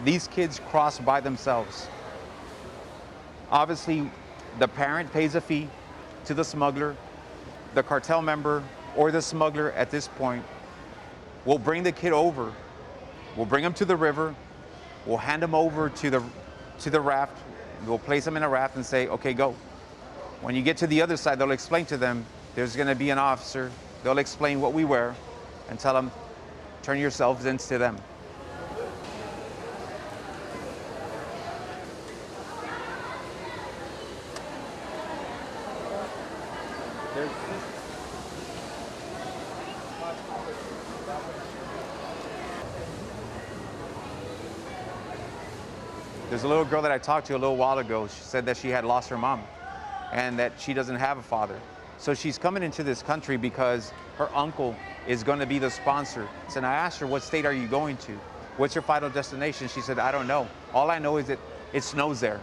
These kids cross by themselves. Obviously, the parent pays a fee to the smuggler. The cartel member or the smuggler at this point will bring the kid over. We'll bring him to the river. We'll hand him over to the raft. We'll place him in a raft and say, okay, go. When you get to the other side, they'll explain to them, there's going to be an officer. They'll explain what we wear and tell them, turn yourselves into them. There's a little girl that I talked to a little while ago. She said that she had lost her mom and that she doesn't have a father. So she's coming into this country because her uncle is going to be the sponsor. And I asked her, what state are you going to? What's your final destination? She said, I don't know. All I know is that it snows there.